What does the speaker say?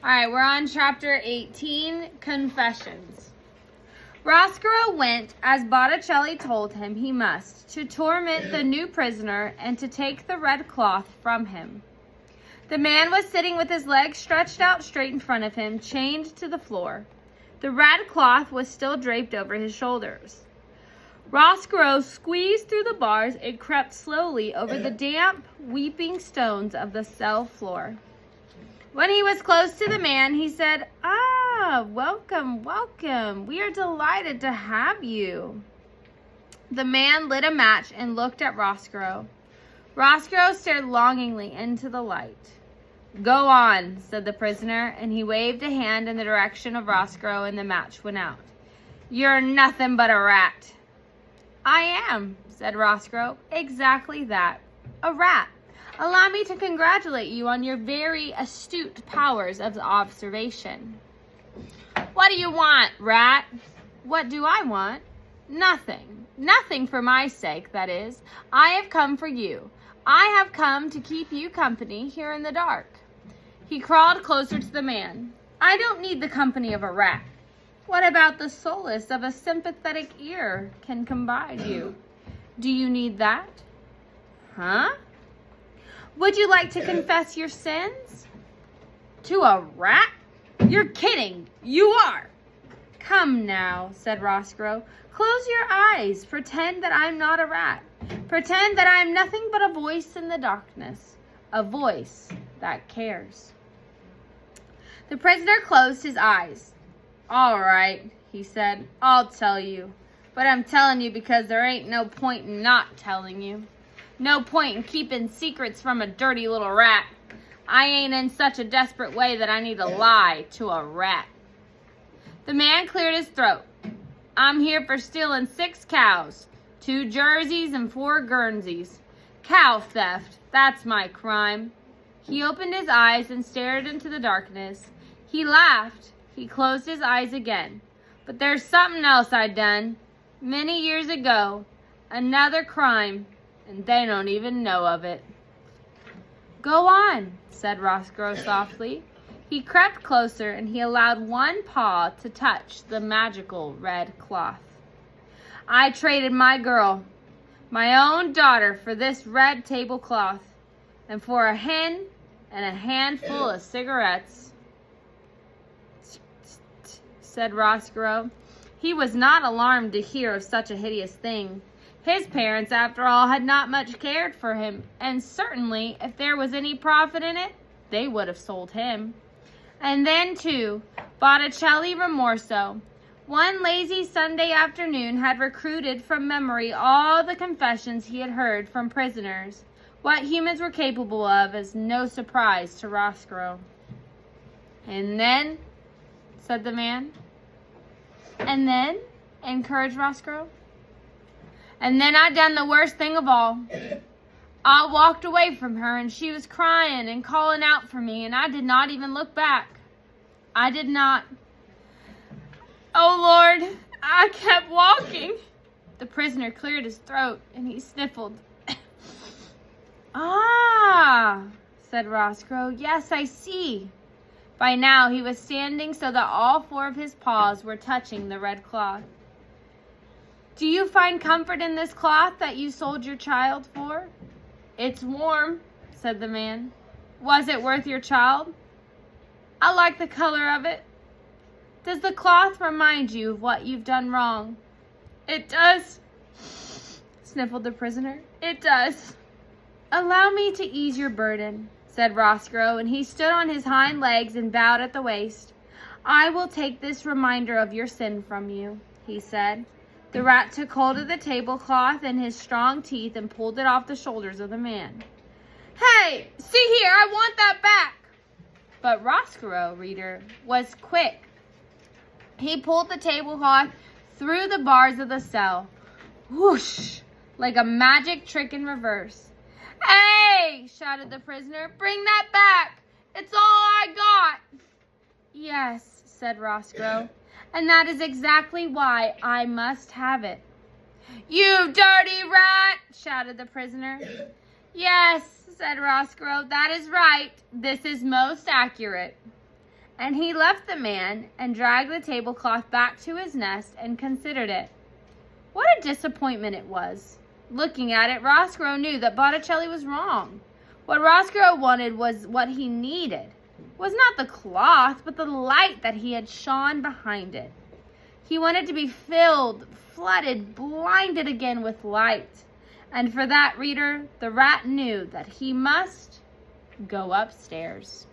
All right, we're on chapter 18, Confessions. Roscoe went, as Botticelli told him he must, to torment the new prisoner and to take the red cloth from him. The man was sitting with his legs stretched out straight in front of him, chained to the floor. The red cloth was still draped over his shoulders. Roscoe squeezed through the bars and crept slowly over the damp, weeping stones of the cell floor. When he was close to the man, he said, welcome, welcome. We are delighted to have you. The man lit a match and looked at Roscoe. Roscoe stared longingly into the light. Go on, said the prisoner, and he waved a hand in the direction of Roscoe, and the match went out. You're nothing but a rat. I am, said Roscoe. Exactly that, a rat. Allow me to congratulate you on your very astute powers of observation. What do you want, rat? What do I want? Nothing. Nothing for my sake, that is. I have come for you. I have come to keep you company here in the dark. He crawled closer to the man. I don't need the company of a rat. What about the solace of a sympathetic ear can confide you? Do you need that? Huh? Would you like to confess your sins? To a rat? You're kidding. You are. Come now, said Roscoe. Close your eyes. Pretend that I'm not a rat. Pretend that I'm nothing but a voice in the darkness. A voice that cares. The prisoner closed his eyes. All right, he said. I'll tell you. But I'm telling you because there ain't no point in not telling you. No point in keeping secrets from a dirty little rat. I ain't in such a desperate way that I need to lie to a rat. The man cleared his throat. I'm here for stealing 6 cows, 2 Jerseys and 4 Guernseys. Cow theft, that's my crime. He opened his eyes and stared into the darkness. He laughed. He closed his eyes again. But there's something else I done. Many years ago. Another crime. And they don't even know of it. Go on, said Roscoe softly. He crept closer and he allowed one paw to touch the magical red cloth. I traded my girl, my own daughter, for this red tablecloth, and for a hen and a handful of cigarettes, said Roscoe. He was not alarmed to hear of such a hideous thing. His parents, after all, had not much cared for him, and certainly, if there was any profit in it, they would have sold him. And then, too, Botticelli Rimorso, one lazy Sunday afternoon, had recruited from memory all the confessions he had heard from prisoners. What humans were capable of is no surprise to Roscoe. And then, said the man. And then, encouraged Roscoe. And then I done the worst thing of all. I walked away from her and she was crying and calling out for me, and I did not even look back. I did not. Oh, Lord, I kept walking. The prisoner cleared his throat and he sniffled. Said Roscoe. Yes, I see. By now he was standing so that all 4 of his paws were touching the red cloth. Do you find comfort in this cloth that you sold your child for? It's warm, said the man. Was it worth your child? I like the color of it. Does the cloth remind you of what you've done wrong? It does, sniffled the prisoner. It does. Allow me to ease your burden, said Roscoe, and he stood on his hind legs and bowed at the waist. I will take this reminder of your sin from you, he said. The rat took hold of the tablecloth in his strong teeth and pulled it off the shoulders of the man. Hey, see here, I want that back. But Roscoe, reader, was quick. He pulled the tablecloth through the bars of the cell. Whoosh, like a magic trick in reverse. Hey, shouted the prisoner, bring that back. It's all I got. Yes, said Roscoe. And that is exactly why I must have it. You dirty rat, shouted the prisoner. Yes, said Roscoe, that is right. This is most accurate. And he left the man and dragged the tablecloth back to his nest and considered it. What a disappointment it was. Looking at it, Roscoe knew that Botticelli was wrong. What Roscoe wanted was what he needed. Was not the cloth, but the light that he had shone behind it. He wanted to be filled, flooded, blinded again with light. And for that, reader, the rat knew that he must go upstairs.